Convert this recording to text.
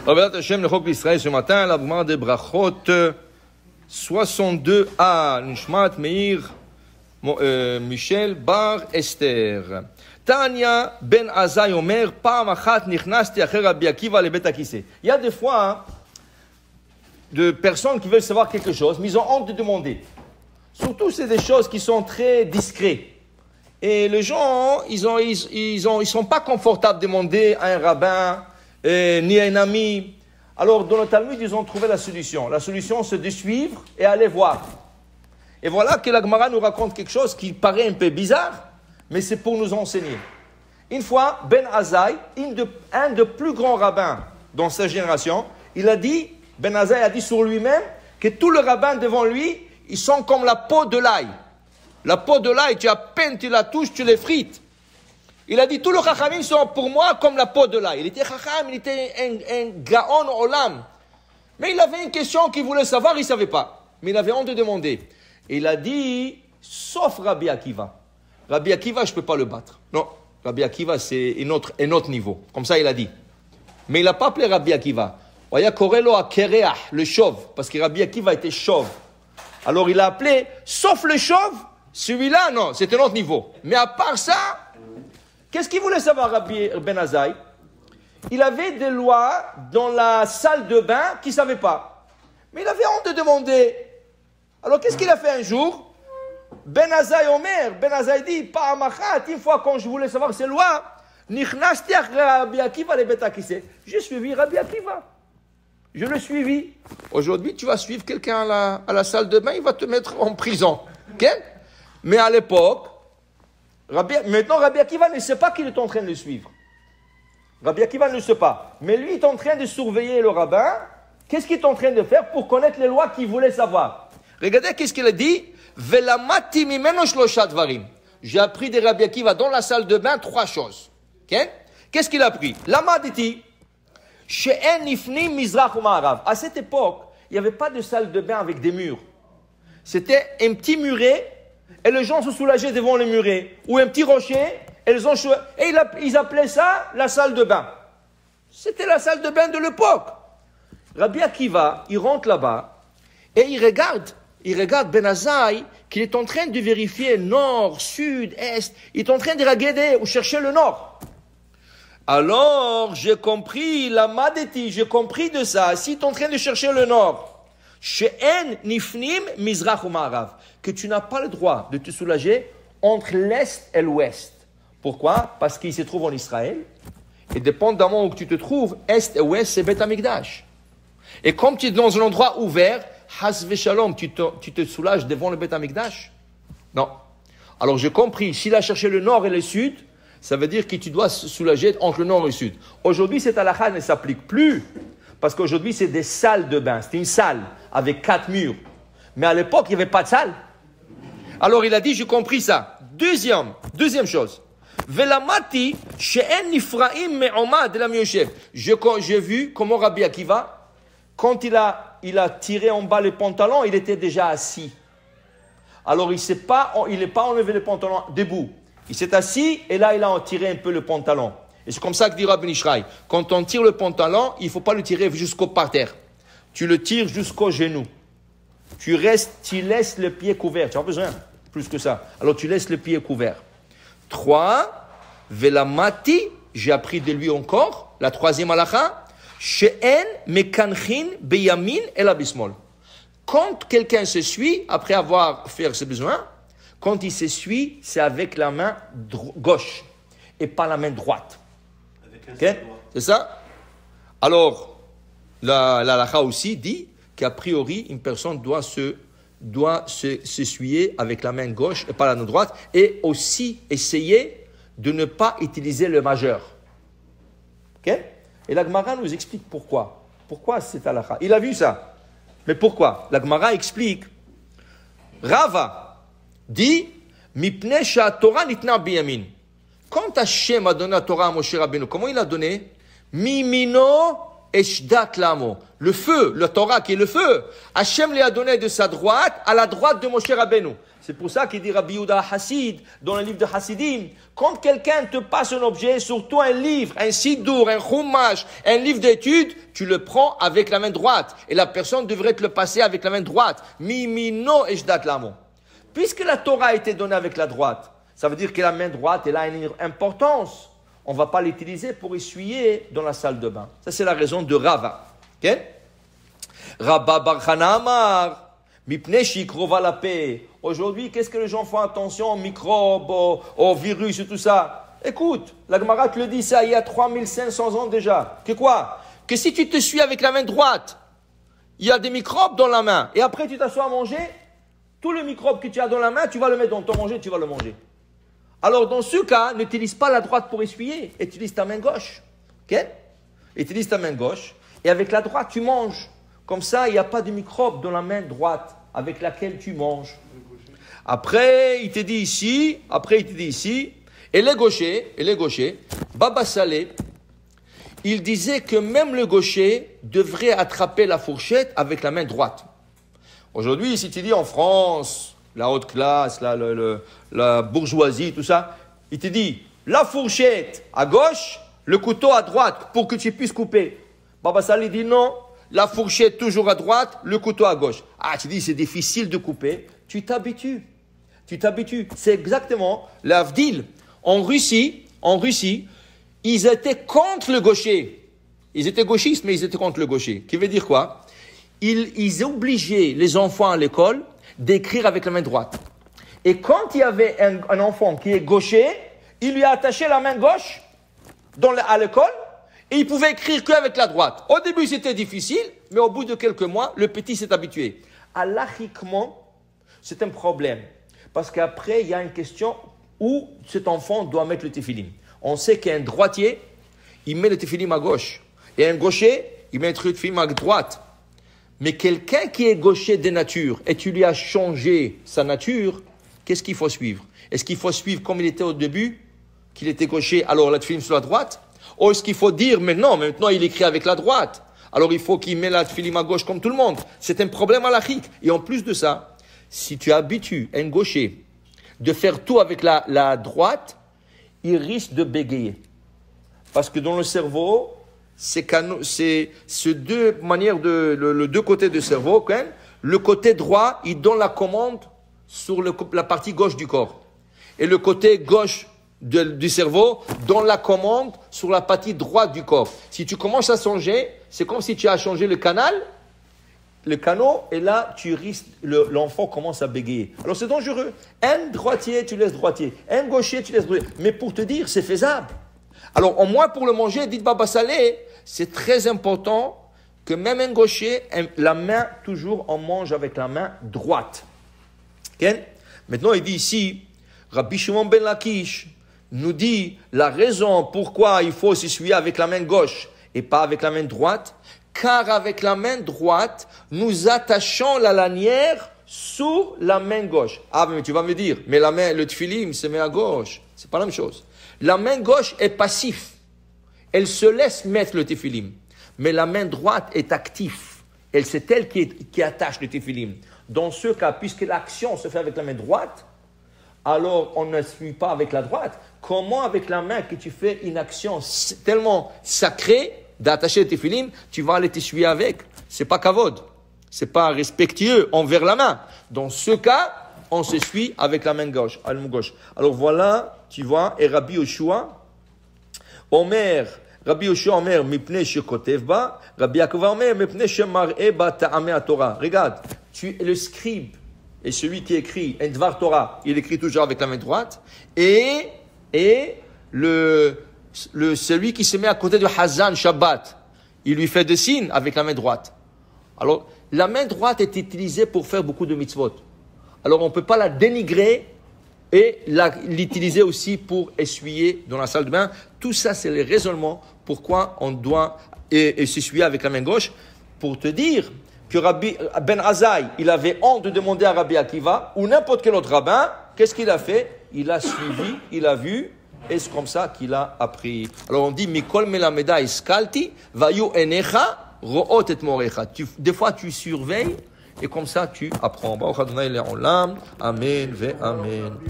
Rabbeinu Hashem, le Chok d'Israël, ce matin, la Gemara de Brachot 62a, Nishmat Meir Michel Bar Esther. Tanya Ben Azai Omer, Pa'am achat nichnasti acher Rabbi Akiva le Bet Akiseh. Il y a des fois de personnes qui veulent savoir quelque chose, mais ils ont honte de demander. Surtout, c'est des choses qui sont très discrètes. Et les gens, ils sont pas confortables de demander à un rabbin, ni à un ami. Alors, dans le Talmud, ils ont trouvé la solution. La solution, c'est de suivre et aller voir. Et voilà que la Gemara nous raconte quelque chose qui paraît un peu bizarre, mais c'est pour nous enseigner. Une fois, Ben Azai, un des plus grands rabbins dans sa génération, Ben Azai a dit sur lui-même que tous les rabbins devant lui, ils sont comme la peau de l'ail. La peau de l'ail, tu à peine tu la touches, tu les frites. Il a dit, tous les chachamim sont pour moi comme la peau de l'ail. Il était chacham, il était un gaon olam. Mais il avait une question qu'il voulait savoir, il ne savait pas. Mais il avait honte de demander. Et il a dit, sauf Rabbi Akiva. Rabbi Akiva, je ne peux pas le battre. Non, Rabbi Akiva, c'est un autre niveau. Comme ça, il a dit. Mais il n'a pas appelé Rabbi Akiva. Il a Korelo à Kereah, le chauve, parce que Rabbi Akiva était chauve. Alors il a appelé, sauf le chauve, celui-là, non, c'est un autre niveau. Mais à part ça, qu'est-ce qu'il voulait savoir Rabbi Ben Azai? Il avait des lois dans la salle de bain qu'il ne savait pas. Mais il avait honte de demander. Alors qu'est-ce qu'il a fait un jour? Ben Azai Omer, Ben Azai dit, pas amachat, une fois quand je voulais savoir ces lois, nichnasti Rabbi Akiva le Bet Akiseh. J'ai suivi Rabbi Akiva. Je le suivi. Aujourd'hui, tu vas suivre quelqu'un à la salle de bain, il va te mettre en prison. Okay? Mais à l'époque, maintenant Rabbi Akiva ne sait pas qu'il est en train de le suivre. Rabbi Akiva ne le sait pas. Mais lui, il est en train de surveiller le rabbin. Qu'est-ce qu'il est en train de faire pour connaître les lois qu'il voulait savoir? Regardez qu'est-ce qu'il a dit. Velamati mimeno shlosha dvarim. J'ai appris de Rabbi Akiva dans la salle de bain 3 choses. Okay? Qu'est-ce qu'il a appris? Lamaditi. À cette époque, il n'y avait pas de salle de bain avec des murs. C'était un petit muret et les gens se soulageaient devant le muret. Ou un petit rocher et ils appelaient ça la salle de bain. C'était la salle de bain de l'époque. Rabbi Akiva, il rentre là-bas et il regarde Ben Azai qu'il est en train de vérifier nord, sud, est. Il est en train de regarder ou chercher le nord. Alors, j'ai compris, la madeti, j'ai compris de ça. Si tu es en train de chercher le nord, she'en nifnim mizrach ou ma'arav, que tu n'as pas le droit de te soulager entre l'est et l'ouest. Pourquoi? Parce qu'il se trouve en Israël. Et dépendamment où tu te trouves, est et ouest, c'est Bet Amikdash. Et comme tu es dans un endroit ouvert, has veshalom, tu te soulages devant le Bet Amikdash? Non. Alors, j'ai compris, s'il a cherché le nord et le sud, ça veut dire que tu dois se soulager entre le nord et le sud. Aujourd'hui, cette halakha ne s'applique plus. Parce qu'aujourd'hui, c'est des salles de bain. C'est une salle avec 4 murs. Mais à l'époque, il n'y avait pas de salle. Alors, il a dit, j'ai compris ça. Deuxième chose. Velamati, she'en nifraim me'omad la miyoshev. J'ai vu comment Rabbi Akiva, quand il a tiré en bas les pantalons, il était déjà assis. Alors, il n'est pas enlevé les pantalons debout. Il s'est assis et là, il a tiré un peu le pantalon. Et c'est comme ça que dit Rabbi Nishraï. Quand on tire le pantalon, il ne faut pas le tirer jusqu'au parterre. Tu le tires jusqu'au genou. Tu laisses le pied couvert. Tu n'as pas besoin plus que ça. Alors, tu laisses le pied couvert. 3. Velamati, j'ai appris de lui encore. La 3e halakha. She'en mekanchin beyamin el abismol. Quand quelqu'un se suit, après avoir fait ses besoins, quand il s'essuie, c'est avec la main gauche et pas la main droite. Okay? C'est ça? Alors, la halakha aussi dit qu'a priori, une personne doit s'essuyer avec la main gauche et pas la main droite et aussi essayer de ne pas utiliser le majeur. Okay? Et la Gemara nous explique pourquoi. Pourquoi c'est halakha? Il a vu ça. Mais pourquoi? La Gemara explique. Rava dit, Mipne Torah nitna biyamin. Quand Hachem a donné la Torah à Moshe Rabbeinu, comment il a donné? Mimino eshdat lamo. Le feu, la Torah qui est le feu. Hachem lui a donné de sa droite à la droite de Moshe Rabbeinu. C'est pour ça qu'il dit Rabbi Yehuda Hassid, dans le livre de Hasidim, quand quelqu'un te passe un objet, surtout un livre, un siddur, un chumash, un livre d'études, tu le prends avec la main droite. Et la personne devrait te le passer avec la main droite. Mimino ejdat lamo. Puisque la Torah a été donnée avec la droite, ça veut dire que la main droite, elle a une importance. On ne va pas l'utiliser pour essuyer dans la salle de bain. Ça, c'est la raison de Rava. Okay? Rabba bar Chana Amar, mipnei shikrova la paix. Aujourd'hui, qu'est-ce que les gens font attention aux microbes, aux virus et tout ça? Écoute, la Gemara te le dit ça il y a 3500 ans déjà. Que quoi? Que si tu te suis avec la main droite, il y a des microbes dans la main. Et après, tu t'assois à manger, tout le microbe que tu as dans la main, tu vas le mettre dans ton manger, tu vas le manger. Alors, dans ce cas, n'utilise pas la droite pour essuyer, utilise ta main gauche. Ok? Utilise ta main gauche, et avec la droite, tu manges. Comme ça, il n'y a pas de microbe dans la main droite avec laquelle tu manges. Après, il te dit ici, et les gauchers, Baba Saleh, il disait que même le gaucher devrait attraper la fourchette avec la main droite. Aujourd'hui, si tu dis en France, la haute classe, la bourgeoisie, tout ça, il te dit la fourchette à gauche, le couteau à droite pour que tu puisses couper. Baba Saleh dit non, la fourchette toujours à droite, le couteau à gauche. Ah, tu dis c'est difficile de couper, tu t'habitues. C'est exactement l'Avdil. En Russie, ils étaient contre le gaucher. Ils étaient gauchistes, mais ils étaient contre le gaucher. Qui veut dire quoi? Ils obligeaient les enfants à l'école d'écrire avec la main droite. Et quand il y avait un enfant qui est gaucher, il lui a attaché la main gauche à l'école et il pouvait écrire qu'avec la droite. Au début, c'était difficile, mais au bout de quelques mois, le petit s'est habitué. Halachiquement, c'est un problème. Parce qu'après, il y a une question où cet enfant doit mettre le tefilin. On sait qu'un droitier, il met le tefilin à gauche. Et un gaucher, il met le tefilin à droite. Mais quelqu'un qui est gaucher de nature, et tu lui as changé sa nature, qu'est-ce qu'il faut suivre? Est-ce qu'il faut suivre comme il était au début, qu'il était gaucher, alors le tefilin sur la droite? Ou est-ce qu'il faut dire, mais non, maintenant il écrit avec la droite, alors il faut qu'il mette la tefilin à gauche comme tout le monde? C'est un problème halachique. Et en plus de ça, si tu habitues un gaucher de faire tout avec la droite, il risque de bégayer. Parce que dans le cerveau, c'est ces deux manières, le deux côtés du cerveau. Quand le côté droit, il donne la commande sur la partie gauche du corps. Et le côté gauche du cerveau donne la commande sur la partie droite du corps. Si tu commences à changer, c'est comme si tu as changé le canal, le canot, et là, tu risques, l'enfant commence à bégayer. Alors, c'est dangereux. Un droitier, tu laisses droitier. Un gaucher, tu laisses gaucher. Mais pour te dire, c'est faisable. Alors, au moins pour le manger, dites Baba Saleh, c'est très important que même un gaucher, la main, toujours, on mange avec la main droite. Okay? Maintenant, il dit ici, Rabbi Shimon ben Lakish nous dit la raison pourquoi il faut s'essuyer avec la main gauche et pas avec la main droite. Car avec la main droite, nous attachons la lanière sous la main gauche. Ah, mais tu vas me dire, mais le tefilin se met à gauche. C'est pas la même chose. La main gauche est passive. Elle se laisse mettre le tefilin. Mais la main droite est active. C'est elle qui attache le tefilin. Dans ce cas, puisque l'action se fait avec la main droite, alors on ne suit pas avec la droite. Comment avec la main que tu fais une action tellement sacrée, d'attacher le tefilin, tu vas aller t'essuyer avec. C'est pas kavod. C'est pas respectueux envers la main. Dans ce cas, on s'essuie avec la main gauche. Alors voilà, tu vois, et Rabbi Yoshua, mipnei shekotev ba, Rabbi Yaakov Omer, mipnei shemar'e ba ta'amei Torah. Regarde, le scribe et celui qui écrit un dvar Torah, il écrit toujours avec la main droite, et celui qui se met à côté de Hazan Shabbat, il lui fait des signes avec la main droite. Alors, la main droite est utilisée pour faire beaucoup de mitzvot. Alors, on ne peut pas la dénigrer et l'utiliser aussi pour essuyer dans la salle de bain. Tout ça, c'est le raisonnement pourquoi on doit s'essuyer avec la main gauche. Pour te dire que Rabbi Ben Azaï, il avait honte de demander à Rabbi Akiva ou n'importe quel autre rabbin, qu'est-ce qu'il a fait? Il a suivi, il a vu, et c'est comme ça qu'il a appris. Alors on dit, Mikol melameda iskalti, vayu enecha, ro'ot et morecha. Des fois tu surveilles, et comme ça tu apprends. Amen ve amen.